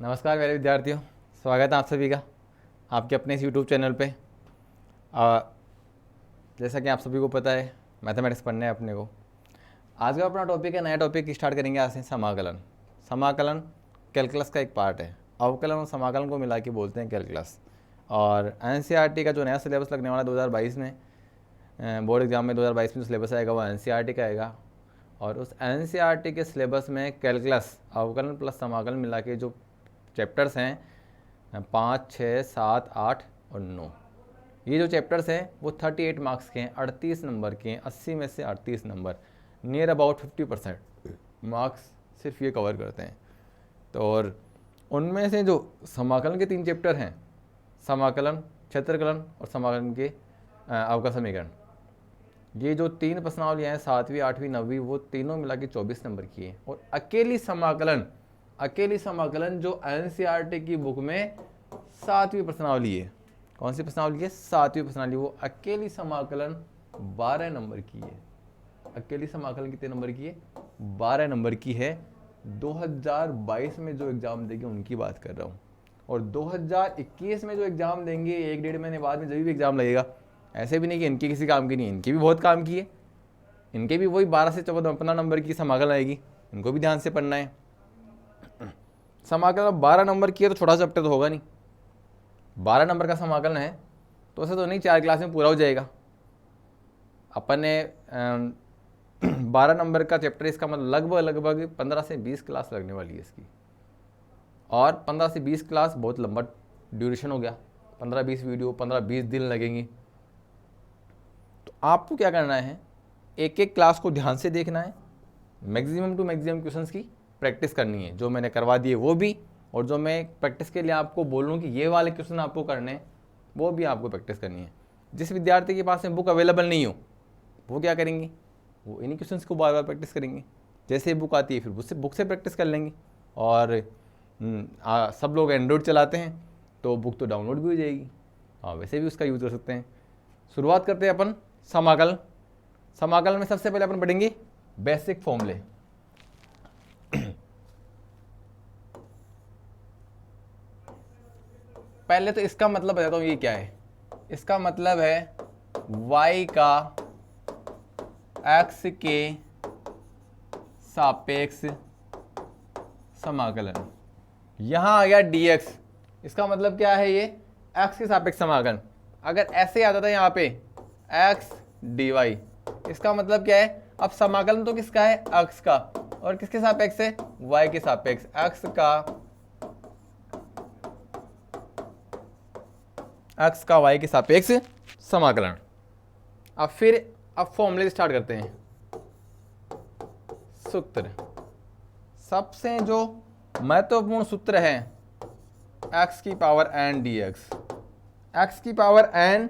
नमस्कार मेरे विद्यार्थियों, स्वागत है आप सभी का आपके अपने इस यूट्यूब चैनल पे। जैसा कि आप सभी को पता है, मैथमेटिक्स पढ़ना है अपने को। आज का अपना टॉपिक है, नया टॉपिक स्टार्ट करेंगे आज से, समाकलन। समाकलन कैलकुलस का एक पार्ट है। अवकलन और समाकलन को मिला के बोलते हैं कैलकुलस। और एनसीईआरटी का जो नया सिलेबस लगने वाला 2022 में, बोर्ड एग्जाम में 2022 में जो सिलेबस आएगा वो एनसीईआरटी का आएगा। और उस एनसीईआरटी के सिलेबस में कैलकुलस, अवकलन प्लस समाकलन मिला के जो चैप्टर्स हैं 5, 6, 7, 8 और 9, ये जो चैप्टर्स हैं वो 38 मार्क्स के हैं, 38 नंबर के हैं, 80 में से 38 नंबर, नियर अबाउट 50% मार्क्स सिर्फ ये कवर करते हैं। तो और उनमें से जो समाकलन के 3 चैप्टर हैं, समाकलन, क्षेत्रकलन और समाकलन के अवकल समीकरण, ये जो 3 प्रश्नावलियाँ हैं 7वीं, 8वीं, 9वीं, वो तीनों मिला के 24 नंबर की हैं। और अकेली समाकलन जो एनसीईआरटी की बुक में 7वीं प्रश्नावली है, कौन सी प्रश्नावली है? 7वीं प्रश्नावली। वो अकेली समाकलन 12 नंबर की है। अकेली समाकलन कितने नंबर की है? 12 नंबर की है। 2022 में जो एग्ज़ाम देंगे उनकी बात कर रहा हूँ। और 2021 में जो एग्ज़ाम देंगे 1-1.5 महीने बाद में जब भी एग्ज़ाम लगेगा, ऐसे भी नहीं कि इनकी किसी काम की नहीं है, इनकी भी बहुत काम की है। इनके भी वही 12 से 14 नंबर की समाकलन आएगी, इनको भी ध्यान से पढ़ना है। समाकलन 12 नंबर की है तो छोटा सा चैप्टर तो होगा नहीं। 12 नंबर का समाकलन है तो ऐसे तो नहीं 4 क्लास में पूरा हो जाएगा। अपन ने 12 नंबर का चैप्टर, इसका मतलब लगभग 15 से 20 क्लास लगने वाली है इसकी। और 15 से 20 क्लास बहुत लंबा ड्यूरेशन हो गया। 15-20 वीडियो, 15-20 दिन लगेंगी। तो आपको क्या करना है, एक एक क्लास को ध्यान से देखना है, मैक्सिमम टू मैक्सिमम क्वेश्चंस की प्रैक्टिस करनी है। जो मैंने करवा दिए वो भी, और जो मैं प्रैक्टिस के लिए आपको बोलूँ कि ये वाले क्वेश्चन आपको करने हैं, वो भी आपको प्रैक्टिस करनी है। जिस विद्यार्थी के पास में बुक अवेलेबल नहीं हो, वो क्या करेंगे, वो इन्हीं क्वेश्चंस को बार बार प्रैक्टिस करेंगे। जैसे बुक आती है फिर उससे बुक से प्रैक्टिस कर लेंगे। और सब लोग एंड्रॉइड चलाते हैं तो बुक तो डाउनलोड भी हो जाएगी, वैसे भी उसका यूज़ कर सकते हैं। शुरुआत करते हैं अपन समाकलन। समाकलन में सबसे पहले अपन पढ़ेंगे बेसिक फॉर्मूले। पहले तो इसका मतलब बताता हूँ ये क्या है। इसका मतलब है y का x के सापेक्ष समाकलन। यहां आ गया dx, इसका मतलब क्या है? ये x के सापेक्ष समाकलन। अगर ऐसे आता था यहाँ पे x dy, इसका मतलब क्या है? अब समाकलन तो किसका है? x का। और किसके सापेक्ष है? y के सापेक्ष। x का y के सापेक्ष समाकलन। अब फॉर्मूले स्टार्ट करते हैं। सूत्र, सबसे जो महत्वपूर्ण सूत्र है x की पावर n dx। x की पावर n,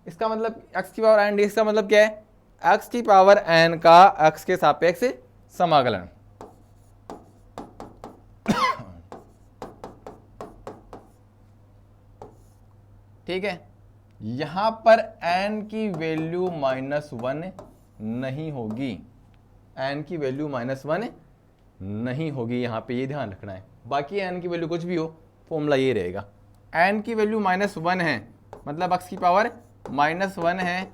इसका मतलब x की पावर n dx का मतलब क्या है? x की पावर n का x के सापेक्ष समाकलन। ठीक है, यहां पर n की वैल्यू -1 नहीं होगी। n की वैल्यू -1 नहीं होगी, यहां पे ये ध्यान रखना है। बाकी n की वैल्यू कुछ भी हो, फॉर्मूला ये रहेगा। n की वैल्यू -1 है, मतलब x की पावर -1 है।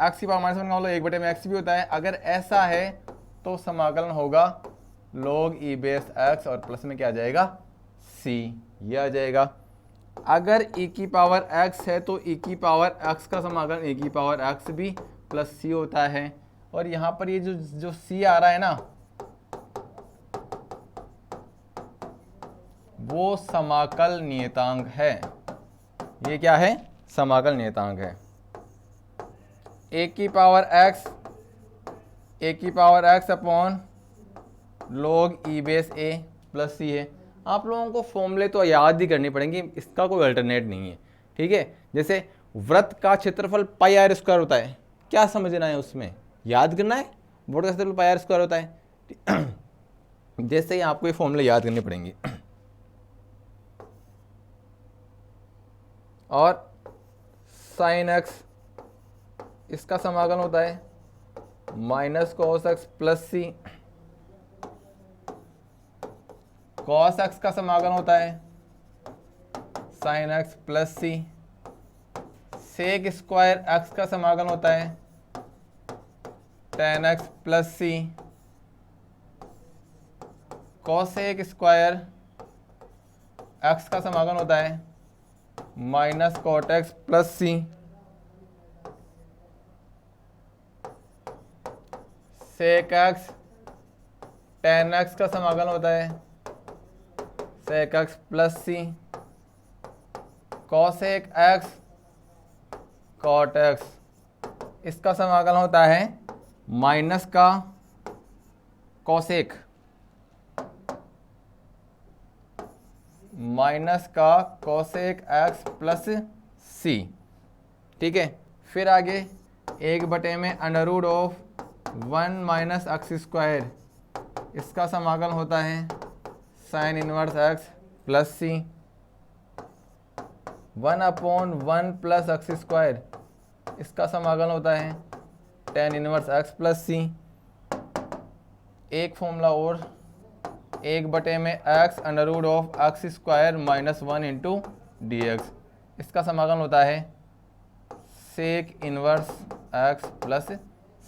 x की पावर -1 का मतलब 1/x भी होता है। अगर ऐसा है तो समाकलन होगा log e बेस x और प्लस में क्या आ जाएगा? c, ये आ जाएगा। अगर e की पावर x है तो e की पावर x का समाकलन e की पावर x भी प्लस c होता है। और यहाँ पर ये जो c आ रहा है ना, वो समाकल नियतांक है। ये क्या है? समाकल नियतांक है। a की power x upon log e base a plus c है। आप लोगों को फॉर्मूले तो याद ही करनी पड़ेंगे, इसका कोई अल्टरनेट नहीं है। ठीक है, जैसे वृत्त का क्षेत्रफल पाई आर स्क्वायर होता है, क्या समझना है उसमें? याद करना है। वृत्त का क्षेत्रफल पाई आर स्क्वायर होता है। जैसे ही आपको ये फॉर्मूले याद करने पड़ेंगे। और साइन एक्स, इसका समाकलन होता है माइनस cos x प्लस सी कॉस एक्स का समाकलन होता है साइन एक्स प्लस सी, सेक स्क्वायर एक्स का समाकलन होता है टेन एक्स प्लस सी, कॉसेक स्क्वायर एक्स का समाकलन होता है माइनस कॉट एक्स प्लस सी, सेक एक्स टेन एक्स का समाकलन होता है सेक एक्स प्लस सी, कॉसेक एक्स कॉट एक्स, इसका समाकलन होता है माइनस का कॉसेक माइनस का कॉसेक एक्स प्लस सी। ठीक है, फिर आगे 1/में under root of 1 minus x square, इसका समाकलन होता है sine inverse x plus C, 1/1 plus x square, इसका समाकलन होता है tan inverse x plus C. एक फॉर्मूला और 1/में एक्स under root of x square minus 1 into d x, इसका समाकलन होता है sec inverse x plus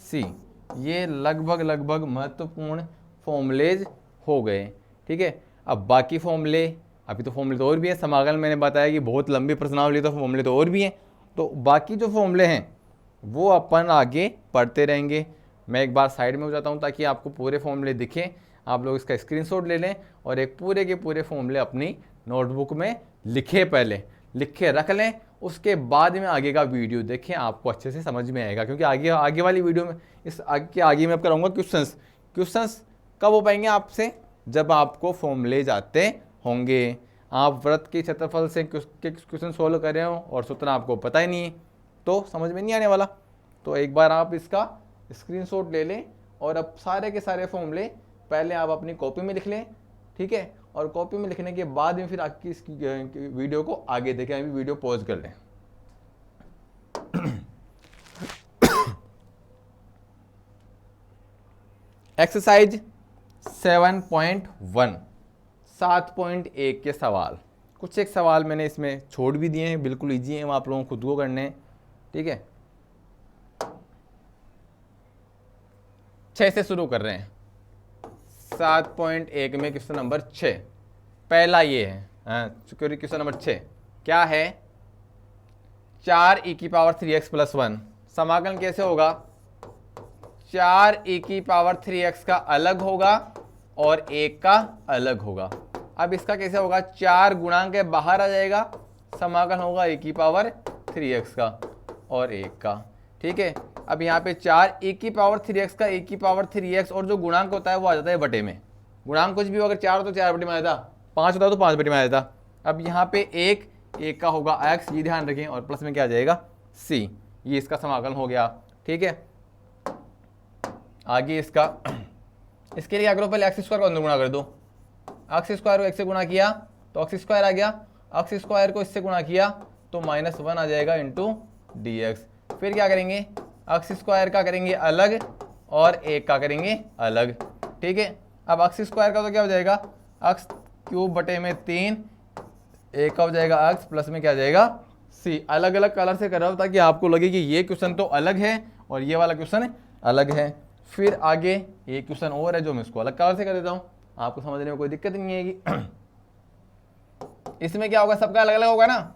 C. ये लगभग महत्वपूर्ण फॉर्मूलेज हो गए। ठीक है, अब बाकी फॉर्मूले, अभी तो फॉर्मूले तो और भी है, समाकलन मैंने बताया कि बहुत लंबी प्रश्नावली, तो फॉर्मूले तो और भी हैं, तो बाकी जो फॉर्मूले हैं वो अपन आगे पढ़ते रहेंगे। मैं एक बार साइड में हो जाता हूँ ताकि आपको पूरे फॉर्मूले दिखें, आप लोग इसका स्क्रीनशॉट ले लें और एक पूरे के पूरे फॉर्मूले अपनी नोटबुक में लिखे, पहले लिख के रख लें, उसके बाद में आगे का वीडियो देखें, आपको अच्छे से समझ में आएगा। क्योंकि आगे वाली वीडियो में, इस आगे मैं कराऊंगा क्वेश्चंस कब हो पाएंगे आपसे, जब आपको फॉर्मूले आते होंगे। आप व्रत के क्षेत्रफल से क्वेश्चन सोल्व कर रहे हो और सूत्र आपको पता ही नहीं है तो समझ में नहीं आने वाला। तो एक बार आप इसका स्क्रीनशॉट ले लें और अब सारे के सारे फॉर्मूले पहले आप अपनी कॉपी में लिख लें। ठीक है, और कॉपी में लिखने के बाद में फिर आपकी इसकी वीडियो को आगे देखें। अभी वीडियो पॉज कर लें। एक्सरसाइज 7.1 7.1 के सवाल, कुछ एक सवाल मैंने इसमें छोड़ भी दिए हैं, बिल्कुल इजी हैं, आप लोगों को खुद को करने हैं। ठीक है, 6 से शुरू कर रहे हैं। 7.1 में क्वेश्चन नंबर 6 पहला ये है, क्वेश्चन नंबर 6 क्या है, 4e⁻3x+1 समाकलन कैसे होगा, 4e⁻3x का अलग होगा और 1 का अलग होगा। अब इसका कैसे होगा, 4 गुणांक के बाहर आ जाएगा, समाकलन होगा e⁻3x का और 1 का। ठीक है, अब यहाँ पे 4e⁻3x का e⁻3x और जो गुणांक होता है वो आ जाता है बटे में। गुणांक कुछ भी हो, अगर 4 हो तो 4 बटे में आ जाता, 5 होता तो 5 बटे में आ जाता। अब यहाँ पे 1 का होगा x, ये ध्यान रखें, और प्लस में क्या आ जाएगा c, ये इसका समाकलन हो गया। ठीक है, आगे इसके लिए क्या करो, पहले x² को अंदर गुणा कर दो, x² को 1 से गुणा किया तो x² आ गया, x² को इससे गुणा किया तो -1 आ जाएगा इंटू dx। फिर क्या करेंगे, x² का करेंगे अलग और 1 का करेंगे अलग। ठीक है, अब x² का तो क्या हो जाएगा, x³ बटे में 3, 1 का हो जाएगा x, प्लस में क्या आ जाएगा c। अलग अलग कलर से कर रहा हूँ ताकि आपको लगे कि ये क्वेश्चन तो अलग है और ये वाला क्वेश्चन अलग है। फिर आगे एक क्वेश्चन और है जो मैं इसको अलग कलर से कर देता हूँ, आपको समझने में कोई दिक्कत नहीं आएगी। इसमें क्या होगा, सबका अलग अलग होगा ना।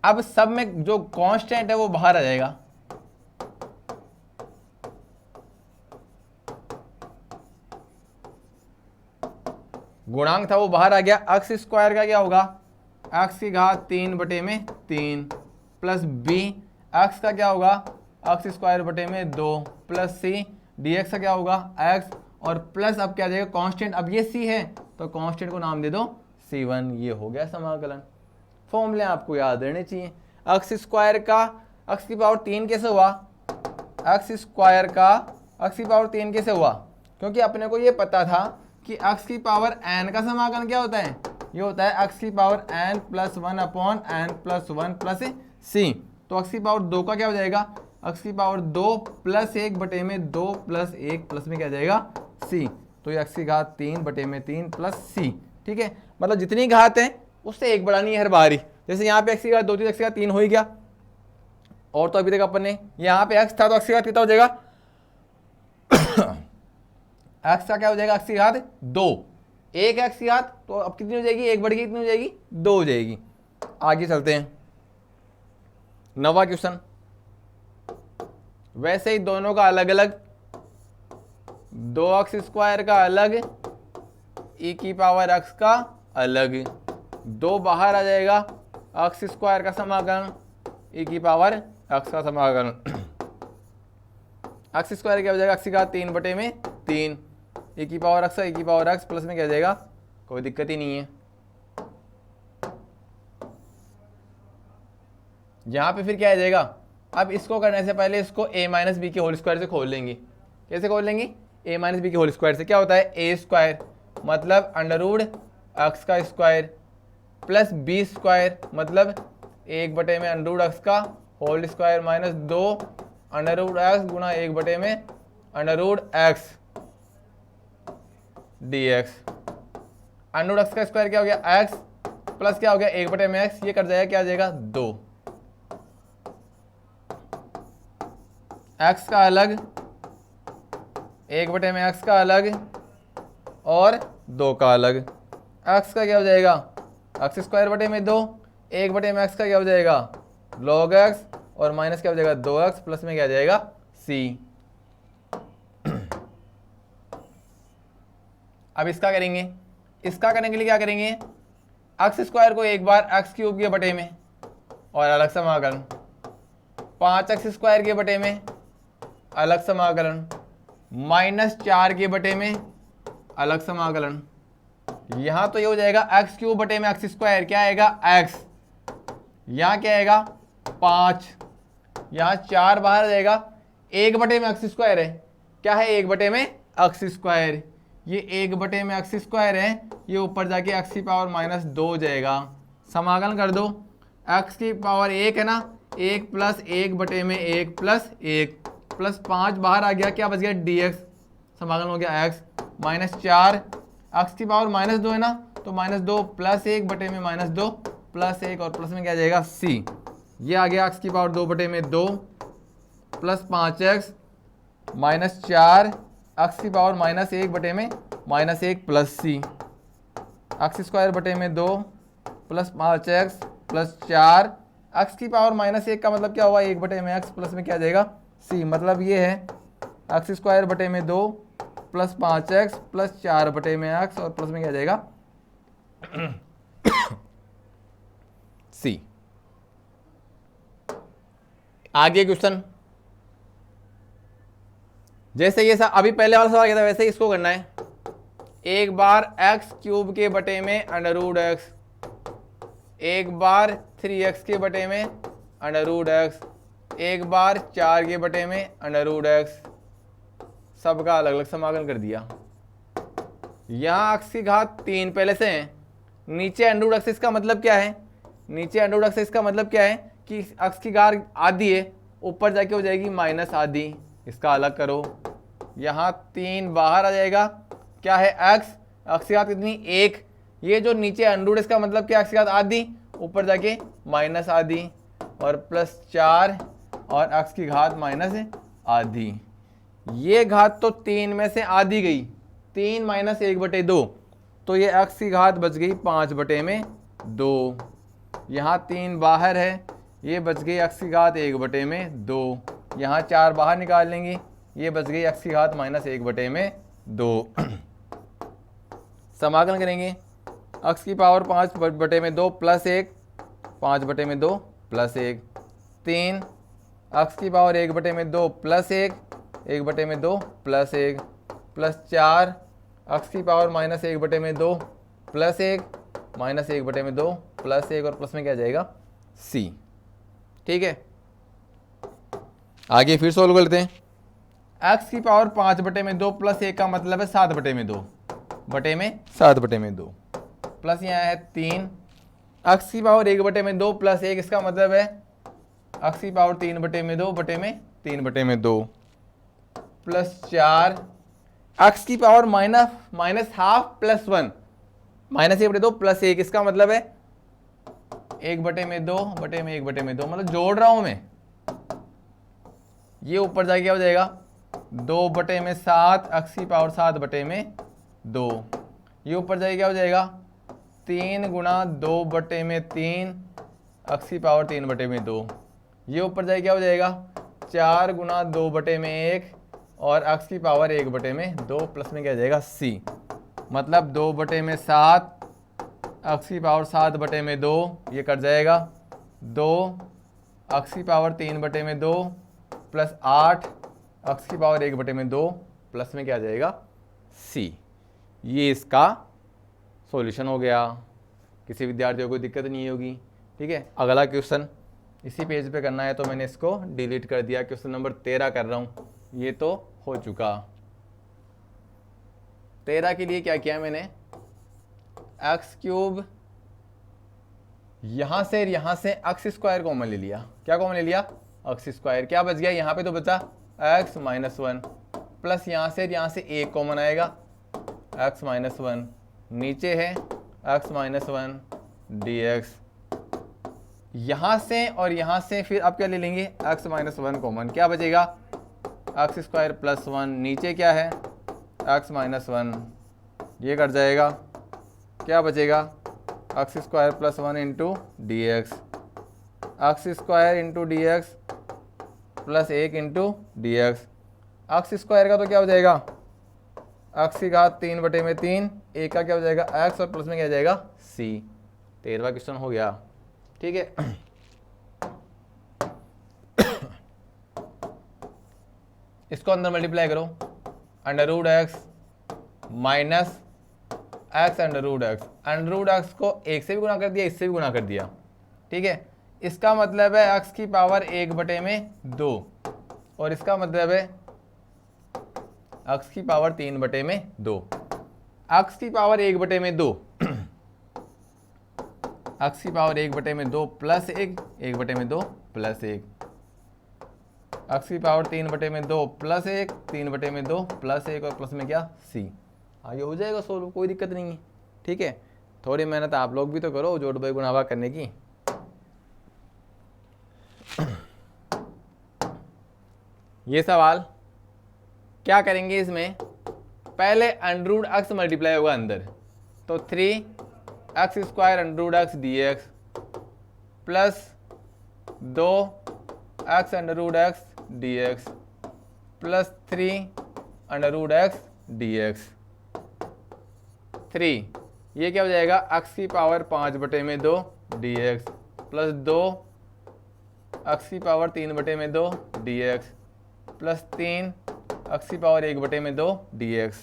अब सब में जो कांस्टेंट है वो बाहर आ जाएगा, गुणांक था वो बाहर आ गया। x² का क्या होगा, x की घात 3 बटे में 3 प्लस b, x का क्या होगा, x² बटे में 2 प्लस c, dx का क्या होगा x, और प्लस अब क्या आ जाएगा कांस्टेंट, अब ये c है तो कांस्टेंट को नाम दे दो c1। ये हो गया समाकलन। फॉर्मूले आपको याद रहने चाहिए। x² का x⁻3 कैसे हुआ, x² का x⁻3 कैसे हुआ, क्योंकि अपने को ये पता था कि x⁻n का समाकलन क्या होता है, ये होता है x⁻n + 1/n + 1 + सी। तो x की पावर 2 का क्या हो जाएगा, x की पावर 2 प्लस 1 बटे में 2 प्लस 1 प्लस में क्या आ जाएगा c। तो ये x की घात 3 बटे में 3 प्लस c। ठीक है, मतलब जितनी घात है उससे एक बढ़ानी है हर बारी। जैसे यहाँ पे x की घात 2 थी, x की घात 3 हो ही गया। और तो अभी तक अपन ने यहाँ पे x था तो x की घात कितना हो जाएगा x का क्या हो जाएगा, x की घात 2, एक x की घात तो अब कितनी हो जाएगी, एक बढ़ गई, कितनी हो जाएगी 2 हो जाएगी। आगे चलते हैं, 9वां क्वेश्चन। वैसे ही दोनों का अलग अलग, 2x² का अलग, e की पावर x का अलग, 2 बाहर आ जाएगा, x² का समाकलन, e की पावर x का समाकलन। x² क्या हो जाएगा, x की घात 3 बटे में 3, e की पावर x, e की पावर x प्लस में क्या हो जाएगा, कोई दिक्कत ही नहीं है। यहां पे फिर क्या आ जाएगा, अब इसको करने से पहले इसको a माइनस बी के होल स्क्वायर से खोल लेंगे। कैसे खोल लेंगे, a माइनस बी के होल स्क्वायर से क्या होता है, a स्क्वायर मतलब अंडर x का स्क्वायर प्लस b स्क्वायर मतलब 1 बटे में अंडर x का whole square minus 2 under x गुना 1 बटे में under x dx। Under x का स्क्वायर क्या हो गया x प्लस क्या हो गया 1 बटे में x, ये कट जाएगा, क्या आ जाएगा 2, x का अलग, 1 बटे में x का अलग और 2 का अलग। x का क्या हो जाएगा, x स्क्वायर बटे में 2, 1 बटे में x का क्या हो जाएगा log x और माइनस क्या हो जाएगा 2x प्लस में क्या आ जाएगा c। अब इसका करेंगे, इसका करने के लिए क्या करेंगे, x स्क्वायर को एक बार x क्यूब के बटे में और अलग समाकलन, 5x स्क्वायर के बटे में अलग समाकलन, माइनस 4 के बटे में अलग समाकलन। यहां तो ये हो जाएगा x क्यूब बटे में x स्क्वायर, क्या आएगा x, यहां क्या आएगा 5, यहां 4 बाहर आ जाएगा, 1 बटे में x स्क्वायर है, क्या है 1 बटे में x स्क्वायर, ये 1 बटे में x स्क्वायर है, ये ऊपर जाके x की पावर माइनस 2 हो जाएगा। समाकलन कर दो, x की पावर 1 है ना, 1 प्लस 1 बटे में 1 प्लस 1 प्लस 5 बाहर आ गया, क्या बच गया dx, समाकलन हो गया x माइनस 4, x की पावर माइनस 2 है ना, तो माइनस 2 प्लस 1 बटे में माइनस 2 प्लस 1 और प्लस में क्या आ जाएगा c। ये आ गया x की पावर 2 बटे में 2 प्लस 5x माइनस 4, x की पावर माइनस 1 बटे में minus 1 plus c, x square बटे में 2 प्लस 5x प्लस 4, x की पावर माइनस 1 का मतलब क्या हुआ 1 बटे में x प्लस में क्या आ जाएगा c। मतलब ये है x स्क्वायर बटे में 2 प्लस 5x प्लस 4 बटे में x और प्लस में क्या आ जाएगा c। आगे क्वेश्चन, जैसे ये अभी पहले वाला सवाल क्या था वैसे ही इसको करना है। एक बार x क्यूब के बटे में अंडर रूट x, एक बार 3x के बटे में अंडर रूट x, एक बार 4 के बटे में अंडर रूट x, सबका अलग अलग समाकलन कर दिया। यहाँ x की घात 3 पहले से है, नीचे अंडर रूट x, इसका मतलब क्या है, नीचे अंडर रूट x इसका मतलब क्या है कि x की घात आधी है, ऊपर जाके हो जाएगी माइनस आधी, इसका अलग करो। यहाँ 3 बाहर आ जाएगा, क्या है x की घात कितनी 1, ये जो नीचे अंडर रूट इसका मतलब क्या x की घात आधी, ऊपर जाके माइनस आधी और प्लस 4 और x की घात माइनस आधी। ये घात तो 3 में से आधी गई, 3 माइनस 1 बटे 2, तो ये x की घात बच गई 5 बटे में 2। यहाँ 3 बाहर है, ये बच गई x की घात 1 बटे में 2, यहाँ 4 बाहर निकाल लेंगे, ये बच गई x की घात माइनस 1 बटे में 2। समाकलन करेंगे, x की पावर 5 बटे में 2 प्लस 1, 5 बटे में 2 प्लस 1, 3 x की पावर 1 बटे में 2 प्लस 1, 1 बटे में 2 प्लस 1 प्लस 4 x की पावर माइनस 1 बटे में 2 प्लस 1 माइनस 1 बटे में 2 प्लस 1 और प्लस में क्या जाएगा c। ठीक है, आगे फिर सोल्व करते हैं। x की पावर 5 बटे में 2 प्लस 1 का मतलब है 7 बटे में 2 बटे में 7 बटे में 2 प्लस यहाँ है 3, x की पावर 1 बटे में 2 प्लस 1 इसका मतलब है एक्स की पावर 3/2 प्लस 4 एक्स की power minus half plus 1 -1/2 plus 1, इसका मतलब है 1/2 मतलब जोड़ रहा हूं मैं, ये ऊपर जाके क्या हो जाएगा 2/7 एक्स की पावर 7/2, ये ऊपर जाके क्या हो जाएगा 3 गुणा 2/3 एक्स की पावर 3/2, ये ऊपर जाके क्या हो जाएगा 4 गुणा 2/1 और एक्स की पावर 1/2 प्लस में क्या हो जाएगा सी, मतलब 2/7 एक्स की पावर 7/2, ये कट जाएगा 2 एक्स की पावर 3/2 प्लस 8 एक्स की पावर 1/2 प्लस में क्या आ जाएगा सी। ये इसका सॉल्यूशन हो गया, किसी विद्यार्थियों को दिक्कत नहीं होगी। ठीक है, अगला क्वेश्चन इसी पेज पे करना है तो मैंने इसको डिलीट कर दिया, क्वेश्चन नंबर 13 कर रहा हूँ, ये तो हो चुका। 13 के लिए क्या किया मैंने, x³ यहां से x² कॉमन ले लिया। क्या कॉमन ले लिया x², क्या बच गया यहाँ पे तो बचा x-1 प्लस यहाँ से 1 कॉमन आएगा x-1, नीचे है x-1 dx, यहां से और यहां से फिर आप क्या ले लेंगे x-1 कॉमन, क्या बचेगा x² प्लस 1, नीचे क्या है x-1, ये कट जाएगा, क्या बचेगा x² plus 1 into d x, x² into d x plus 1 into d x, x² का तो क्या हो जाएगा x की घात 3/3, एक का क्या हो जाएगा x और प्लस में क्या हो जाएगा c। 13वां क्वेश्चन हो गया। ठीक है, इसको अंदर मल्टीप्लाई करो, √x माइनस x √x को 1 से भी गुणा कर दिया, इससे भी गुणा कर दिया। ठीक है, इसका मतलब है x की पावर 1/2 और इसका मतलब है x की पावर 3/2, x की पावर 1/2 x की पावर 1/2 प्लस 1/2 प्लस 1, x की पावर 3/2 प्लस 1 3/2 प्लस 1 और प्लस में क्या c। आगे हो जाएगा सोल्व, कोई दिक्कत नहीं है। ठीक है, थोड़ी मेहनत आप लोग भी तो करो जोड़ भाई गुणा भाग करने की। ये सवाल क्या करेंगे, इसमें पहले √x मल्टीप्लाई होगा अंदर, तो 3x² √x dx plus 2x √x dx plus 3 √x dx 3, ये क्या हो जाएगा x की पावर 5/2 dx प्लस 2 x की पावर 3/2 dx प्लस 3 x की पावर 1/2 dx।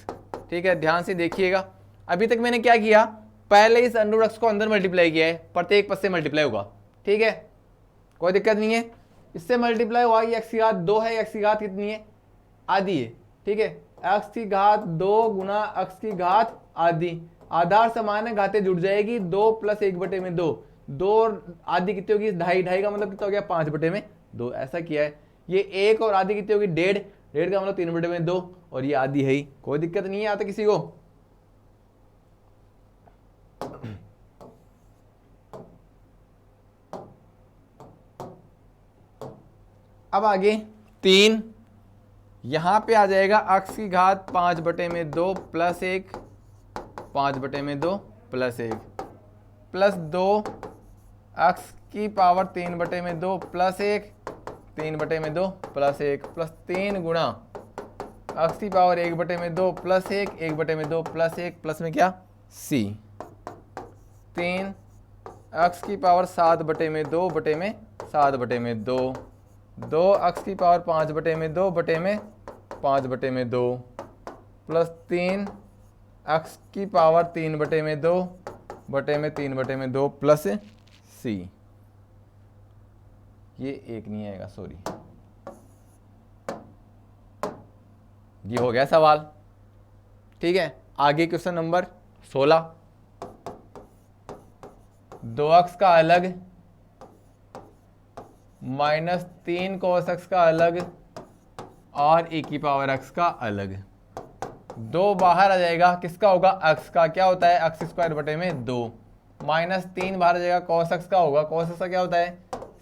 ठीक है, ध्यान से देखिएगा, अभी तक मैंने क्या किया, पहले इस √x को अंदर मल्टीप्लाई किया है, प्रत्येक पद से मल्टीप्लाई होगा। ठीक है, कोई दिक्कत नहीं है, इससे मल्टीप्लाई हुआ, ये x की घात 2 है, x की घात कितनी है आधी है। ठीक है, x की घात 2 गुना x की घात आधी, आधार समान है घातें जुड़ जाएगी, 2 प्लस 1/2, 2 आधी कितनी होगी 2.5 का मतलब कितना हो गया 5/2, ऐसा किया है। ये 1 और आधी कितनी होगी 1.5 का मतलब 3/2 और ये आधी है ही, कोई दिक्कत नहीं है आता किसी को। अब आगे 3, यहां पे आ जाएगा x की घात 5/2 प्लस 1 5/2 प्लस 1 प्लस 2 x की पावर 3/2 प्लस 1 3/2 प्लस 1 प्लस 3 गुणा x की पावर 1/2 प्लस 1 1/2 प्लस 1 प्लस में क्या c, 3 x की पावर 7/2 बटे में 7/2, 2 x की पावर 5/2 बटे में 5/2 प्लस 3 x की पावर 3/2 बटे में 3/2 प्लस c। ये एक नहीं आएगा, सॉरी, ये हो गया सवाल। ठीक है, आगे क्वेश्चन नंबर 16, 2x का अलग -3 cos x का अलग और e की पावर x का अलग। 2 बाहर आ जाएगा, किसका होगा, x का। क्या होता है, x स्क्वायर बटे में 2। -3 बाहर आ जाएगा, cos x का होगा। cos x का क्या होता है,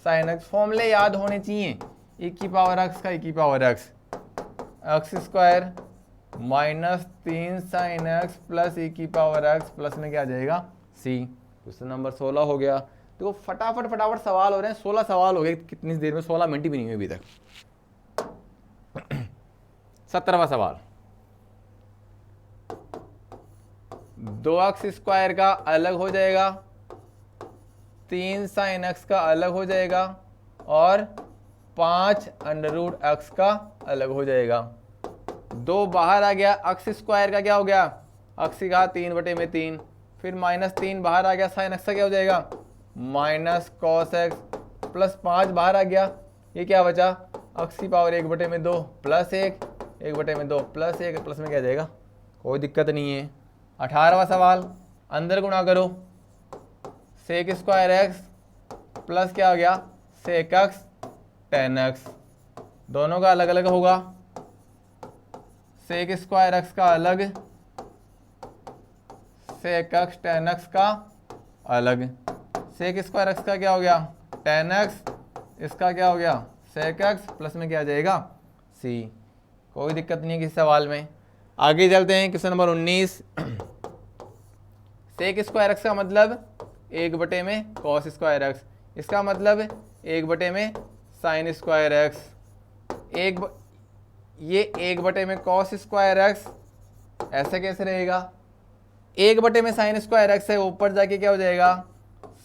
sin x। फॉर्मूले याद होने चाहिए, e की पावर x का e की power x, x square -3 sin x plus e की पावर x प्लस में क्या आ जाएगा, c। क्वेश्चन नंबर 16 हो गया। देखो फटाफट सवाल हो रहे हैं, 16 सवाल हो गए कितनी देर में, 16 मिनट भी नहीं हुए अभी तक। 17वां सवाल, 2x स्क्वायर का अलग हो जाएगा, 3 sin x का अलग हो जाएगा और 5 अंडर x का अलग हो जाएगा। 2 बाहर आ गया, x स्क्वायर का क्या हो गया, x की घात 3 बटे में 3, फिर -3 बाहर आ गया, sin x का क्या हो जाएगा, माइनस cos x प्लस 5 बाहर आ गया, ये क्या बचा, x की पावर 1 बटे में 2 प्लस 1 बटे में 2 प्लस 1 प्लस में क्या जाएगा, कोई दिक्कत नहीं है। 18वां सवाल, अंदर गुणा करो, sec स्क्वायर x प्लस क्या हो गया, sec x tan x, दोनों का अलग अलग होगा। sec स्क्वायर x का अलग, sec x tan x का अलग। sec स्क्वायर x का क्या हो गया, tan x, इसका क्या हो गया, sec x प्लस में क्या आ जाएगा, c। कोई दिक्कत नहीं है किसी सवाल में। आगे चलते हैं, question number 19। sec square x का मतलब 1 बटे में cos स्क्वायर x, इसका मतलब 1 बटे में sin स्क्वायर x। ये 1 बटे में cos स्क्वायर x ऐसे कैसे रहेगा, 1 बटे में sin स्क्वायर x है, ऊपर जाके क्या हो जाएगा,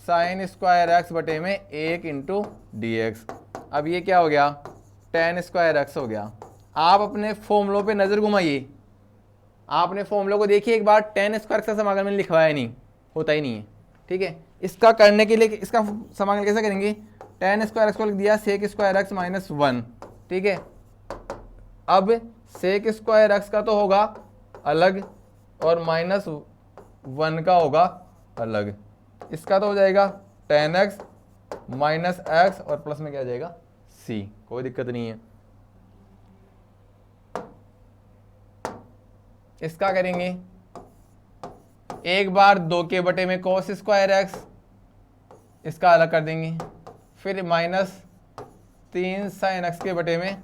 sin स्क्वायर x बटे में 1 इंटू dx। अब ये क्या हो गया, tan स्क्वायर x हो गया। आप अपने फॉर्मूलों पे नज़र घुमाइए, आपने फॉर्मूलों को देखिए एक बार, tan स्क्वायर x का समाकलन मैंने लिखवाया नहीं, होता ही नहीं है, ठीक है। इसका करने के लिए इसका समाकलन कैसे करेंगे, tan स्क्वायर x को लिख दिया sec स्क्वायर x माइनस 1, ठीक है। अब sec स्क्वायर x का तो होगा अलग और -1 का होगा अलग, इसका तो हो जाएगा tan x माइनस x और प्लस में क्या आ जाएगा, c। कोई दिक्कत नहीं है। इसका करेंगे, एक बार 2 के बटे में cos स्क्वायर x, इसका अलग कर देंगे, फिर -3 sin x के बटे में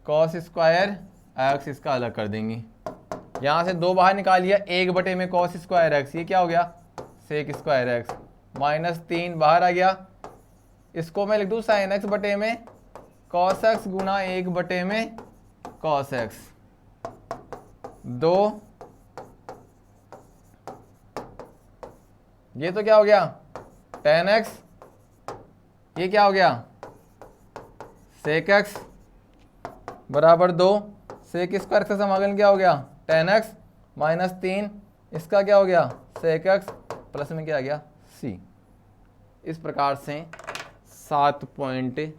cos स्क्वायर x, इसका अलग कर देंगे। यहाँ से 2 बाहर निकाल लिया, 1 बटे में cos स्क्वायर x, ये क्या हो गया, sec स्क्वायर x, -3 बाहर आ गया, इसको मैं लिख दूँ sin x बटे में cos x गुना 1 बटे में cos x। 2, ये तो क्या हो गया tan x, ये क्या हो गया sec x बराबर 2, sec स्क्वायर का समाकलन क्या हो गया, tan x -3, इसका क्या हो गया sec x प्लस में क्या आ गया, c। इस प्रकार से 7.1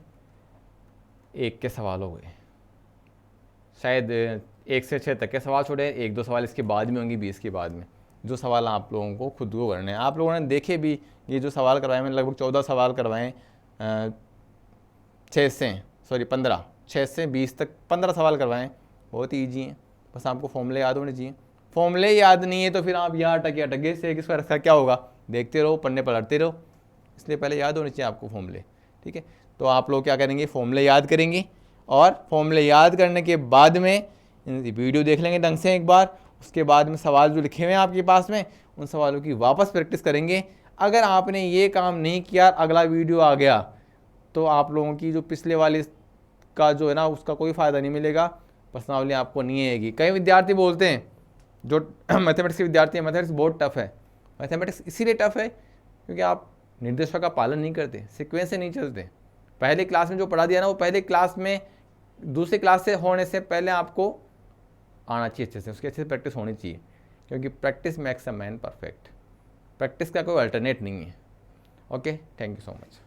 के सवाल हो गए। शायद 1 से 6 तक के सवाल छोड़े, 1-2 सवाल इसके बाद में होंगे, 20 के बाद में। जो सवाल आप लोगों को खुद को करने हैं, आप लोगों ने देखे भी, ये जो सवाल करवाए मैंने लगभग 14 सवाल करवाए, 6 से 20 तक 15 सवाल करवाएं, बहुत ईजी हैं, बस आपको फॉर्मूले याद होने चाहिए। फॉर्मूले याद नहीं है तो फिर आप यहाँ अटके sec स्क्वायर का क्या होगा, देखते रहो, पढ़ने पढ़ते रहो, इसलिए पहले याद होने चाहिए आपको फॉर्मूले, ठीक है। तो आप लोग क्या करेंगे, फॉर्मूले याद करेंगे और फॉर्मूले याद करने के बाद में वीडियो देख लेंगे ढंग से एक बार, उसके बाद में सवाल जो लिखे हुए हैं आपके पास में, उन सवालों की वापस प्रैक्टिस करेंगे। अगर आपने ये काम नहीं किया, अगला वीडियो आ गया, तो आप लोगों की जो पिछले वाली का जो है ना, उसका कोई फ़ायदा नहीं मिलेगा, प्रश्नावली आपको नहीं आएगी। कई विद्यार्थी बोलते हैं, जो मैथमेटिक्स के विद्यार्थी हैं, मैथमेटिक्स बहुत टफ है। मैथमेटिक्स इसीलिए टफ है क्योंकि आप निर्देशों का पालन नहीं करते, सीक्वेंस से नहीं चलते। पहले क्लास में जो पढ़ा दिया ना, वो पहले क्लास में, दूसरी क्लास से होने से पहले आपको आना चाहिए अच्छे से, उसकी अच्छे से प्रैक्टिस होनी चाहिए, क्योंकि practice makes a man perfect. Practice का कोई अल्टरनेट नहीं है। Okay, thank you so much.